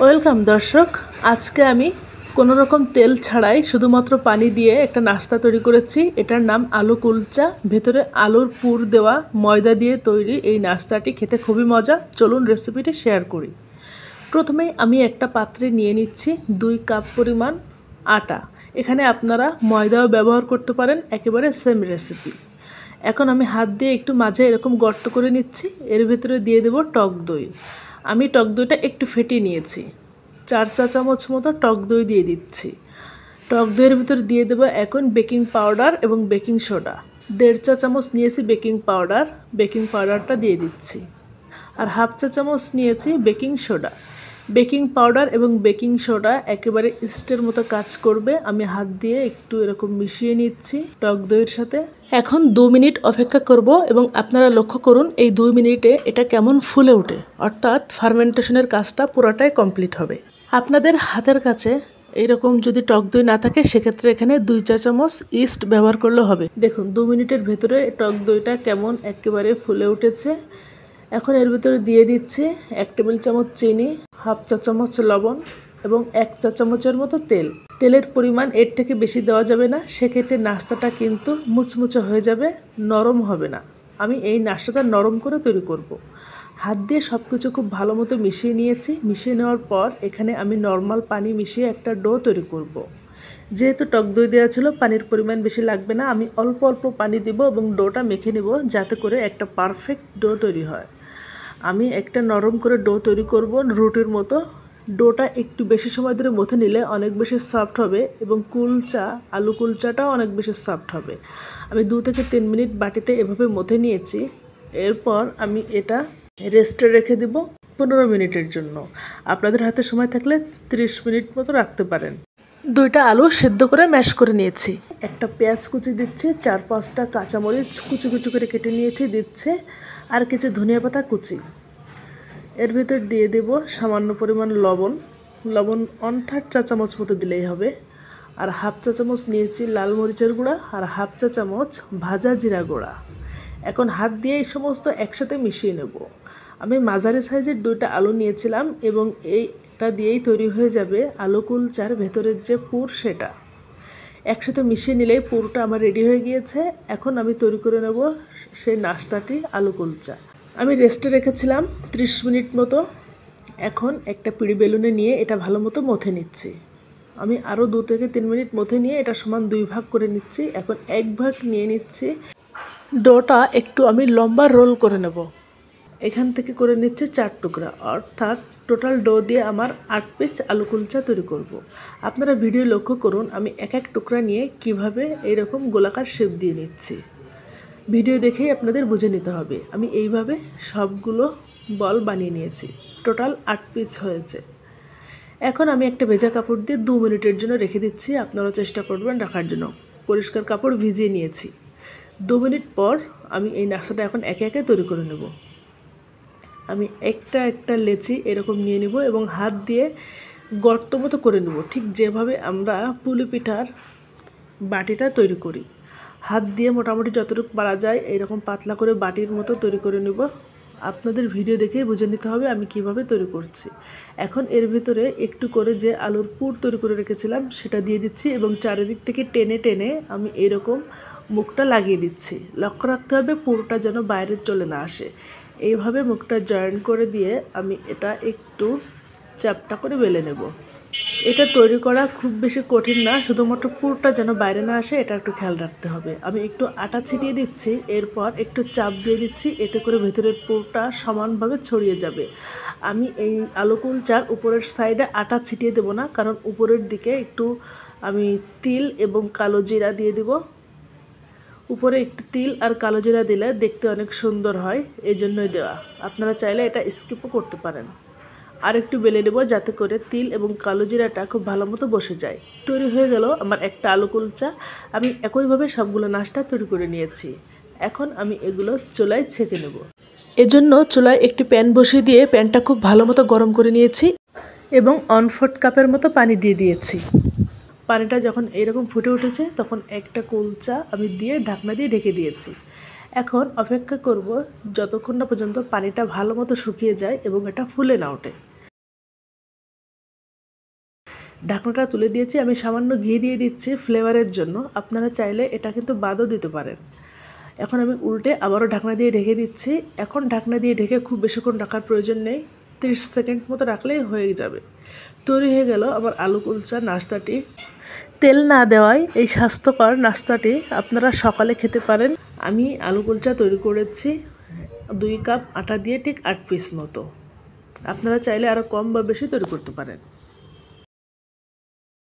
Welcome দর্শক, আজকে আমি কোনো রকম তেল ছাড়াই শুধুমাত্র পানি দিয়ে একটা নাস্তা তৈরি করেছি। এটার নাম আলু কুলচা। ভেতরে আলুর পুর দেওয়া ময়দা দিয়ে তৈরি এই নাস্তাটি খেতে খুবই মজা। চলুন রেসিপিটি শেয়ার করি। প্রথমেই আমি একটা পাত্রে নিয়ে নিচ্ছি 2 কাপ পরিমাণ আটা। এখানে আপনারা ময়দাও ব্যবহার করতে পারেন, একেবারে সেম রেসিপি। এখন আমি হাত দিয়ে একটু মাঝে এরকম গর্ত করে নিচ্ছি। এর ভিতরে দিয়ে দেব টক দই। আমি টক দইটা একটু ফেটিয়ে নিয়েছি। 4 চা চামচ মতো টক দই দিয়ে দিচ্ছি। টক দইয়ের ভিতর দিয়ে দেব এখন বেকিং পাউডার এবং বেকিং সোডা। 1.5 চা চামচ নিয়েছি বেকিং পাউডারটা দিয়ে দিচ্ছি। আর 1/2 চা চামচ নিয়েছি বেকিং সোডা। বেকিং পাউডার এবং বেকিং সোডা একেবারে ইস্টের মতো কাজ করবে। আমি হাত দিয়ে একটু এরকম মিশিয়ে নিচ্ছি টক দইয়ের সাথে। এখন 2 মিনিট অপেক্ষা করব এবং আপনারা লক্ষ্য করুন এই 2 মিনিটে এটা কেমন ফুলে ওঠে, অর্থাৎ ফার্মেন্টেশনের কাজটা পুরোটাই কমপ্লিট হবে। আপনাদের হাতের কাছে এইরকম যদি টক দই না থাকে সেক্ষেত্রে এখানে 2 চা চামচ ইস্ট ব্যবহার করলে হবে। দেখুন 2 মিনিটের ভেতরে টক দইটা কেমন একেবারে ফুলে উঠেছে। এখন এর ভিতরে দিয়ে দিচ্ছি 1 টেবিল চামচ চিনি, 1/2 চা চামচ লবণ এবং 1 চা চামচের মতো তেল। তেলের পরিমাণ এর থেকে বেশি দেওয়া যাবে না, সেক্ষেত্রে নাস্তাটা কিন্তু মুচমুচে হয়ে যাবে, নরম হবে না। আমি এই নাস্তাটা নরম করে তৈরি করব। হাত দিয়ে সব কিছু খুব ভালো মতো মিশিয়ে নিয়েছি। মিশিয়ে নেওয়ার পর এখানে আমি নর্মাল পানি মিশিয়ে একটা ডো তৈরি করব। যেহেতু টক দই দেওয়া ছিল, পানির পরিমাণ বেশি লাগবে না। আমি অল্প অল্প পানি দিব এবং ডোটা মেখে নেব যাতে করে একটা পারফেক্ট ডো তৈরি হয়। আমি একটা নরম করে ডো তৈরি করব রুটির মতো। ডোটা একটু বেশি সময় ধরে মথে নিলে অনেক বেশি সফট হবে এবং আলু কুলচাটাও অনেক বেশি সফট হবে। আমি 2 থেকে 3 মিনিট বাটিতে এভাবে মথে নিয়েছি। এরপর আমি এটা রেস্টে রেখে দেব 15 মিনিটের জন্য। আপনাদের হাতে সময় থাকলে 30 মিনিট মতো রাখতে পারেন। 2টা আলু সেদ্ধ করে ম্যাশ করে নিয়েছি। একটা পেঁয়াজ কুচি দিচ্ছি, 4-5টা কাঁচামরিচ কুচি কুচি করে কেটে নিয়েছি দিচ্ছে, আর কিছু ধনিয়া পাতা কুচি। এর ভিতর দিয়ে দেব সামান্য পরিমাণ লবণ 1/3 চা চামচ মতো দিলেই হবে। আর 1/2 চা চামচ নিয়েছি লাল মরিচের গুঁড়া আর 1/2 চা চামচ ভাজা জিরা গুঁড়া। এখন হাত দিয়ে এই সমস্ত একসাথে মিশিয়ে নেব। আমি মাঝারি সাইজের 2টা আলু নিয়েছিলাম এবং এইটা দিয়েই তৈরি হয়ে যাবে আলু কুলচার ভেতরের যে পুর, সেটা একসাথে মিশিয়ে নিলেই পুরটা আমার রেডি হয়ে গিয়েছে। এখন আমি তৈরি করে নেব সেই নাস্তাটি, আলু কুলচা। আমি রেস্টে রেখেছিলাম 30 মিনিট মতো। এখন একটা পিঁড়ি বেলুনে নিয়ে এটা ভালো মতো মথে নিচ্ছি। আমি আরও 2 থেকে 3 মিনিট মথে নিয়ে এটা সমান 2 ভাগ করে নিচ্ছি। এখন 1 ভাগ নিয়ে নিচ্ছি। ডোটা একটু আমি লম্বা রোল করে নেব। এখান থেকে করে নিচ্ছে 4 টুকরা, অর্থাৎ টোটাল ডো দিয়ে আমার 8 পিস আলু কুলচা তৈরি করব। আপনারা ভিডিও লক্ষ্য করুন আমি এক এক টুকরা নিয়ে কিভাবে এইরকম গোলাকার শেপ দিয়ে নিচ্ছি। ভিডিও দেখেই আপনাদের বুঝে নিতে হবে। আমি এইভাবে সবগুলো বল বানিয়ে নিয়েছি। টোটাল 8 পিস হয়েছে। এখন আমি একটা ভেজা কাপড় দিয়ে 2 মিনিটের জন্য রেখে দিচ্ছি। আপনারা চেষ্টা করবেন রাখার জন্য। পরিষ্কার কাপড় ভিজিয়ে নিয়েছি। 2 মিনিট পর আমি এই নাস্তাটা এখন একে একে তৈরি করে নেব। আমি একটা লেচি এরকম নিয়ে নেব এবং হাত দিয়ে গর্ত মতো করে নেব, ঠিক যেভাবে আমরা পুলি পিঠার বাটিটা তৈরি করি। হাত দিয়ে মোটামুটি যতটুকু পারা যায় এরকম পাতলা করে বাটির মতো তৈরি করে নেব। আপনাদের ভিডিও দেখেই বুঝে নিতে হবে আমি কিভাবে তৈরি করছি। এখন এর ভিতরে একটু করে যে আলুর পুর তৈরি করে রেখেছিলাম সেটা দিয়ে দিচ্ছি এবং চারিদিক থেকে টেনে টেনে আমি এরকম মুখটা লাগিয়ে দিচ্ছি। লক্ষ্য রাখতে হবে পুরটা যেন বাইরে চলে না আসে। এইভাবে মুখটা জয়েন করে দিয়ে আমি এটা একটু চ্যাপটা করে বেলে নেব। এটা তৈরি করা খুব বেশি কঠিন না, শুধুমাত্র পুরটা যেন বাইরে না আসে এটা একটু খেয়াল রাখতে হবে। আমি একটু আটা ছিটিয়ে দিচ্ছি, এরপর একটু চাপ দিয়ে দিচ্ছি, এতে করে ভেতরের পুরটা সমানভাবে ছড়িয়ে যাবে। আমি এই আলু কুলচার উপরের সাইডে আটা ছিটিয়ে দেব না, কারণ উপরের দিকে একটু আমি তিল এবং কালো জিরা দিয়ে দেব। উপরে একটু তিল আর কালো জিরা দিলে দেখতে অনেক সুন্দর হয়, এই জন্যই দেওয়া। আপনারা চাইলে এটা স্কিপও করতে পারেন। আর একটু বেলে নেব যাতে করে তিল এবং কালো জিরাটা খুব ভালো মতো বসে যায়। তৈরি হয়ে গেল আমার একটা আলু কুলচা। আমি একইভাবে সবগুলো নাস্তা তৈরি করে নিয়েছি। এখন আমি এগুলো চুলায় ছেঁকে নেব। এজন্য চুলায় একটি প্যান বসিয়ে দিয়ে প্যানটা খুব ভালো মতো গরম করে নিয়েছি এবং 1/4 কাপের মতো পানি দিয়ে দিয়েছি। পানিটা যখন এরকম ফুটে উঠেছে তখন একটা কুলচা আমি দিয়ে ঢাকনা দিয়ে ঢেকে দিয়েছি। এখন অপেক্ষা করব যতক্ষণ না পর্যন্ত পানিটা ভালো মতো শুকিয়ে যায় এবং এটা ফুলে না ওঠে। ঢাকনাটা তুলে দিয়েছি, আমি সামান্য ঘি দিয়ে দিচ্ছি ফ্লেভারের জন্য। আপনারা চাইলে এটা কিন্তু বাদও দিতে পারেন। এখন আমি উল্টে আবারও ঢাকনা দিয়ে ঢেকে দিচ্ছি। এখন ঢাকনা দিয়ে ঢেকে খুব বেশিক্ষণ রাখার প্রয়োজন নেই, 30 সেকেন্ড মতো রাখলেই হয়ে যাবে। তৈরি হয়ে গেল আমার আলু কুলচা নাস্তাটি। তেল না দেওয়ায় এই স্বাস্থ্যকর নাস্তাটি আপনারা সকালে খেতে পারেন। আমি আলু কুলচা তৈরি করেছি 2 কাপ আটা দিয়ে ঠিক 8 পিস মতো। আপনারা চাইলে আরও কম বা বেশি তৈরি করতে পারেন।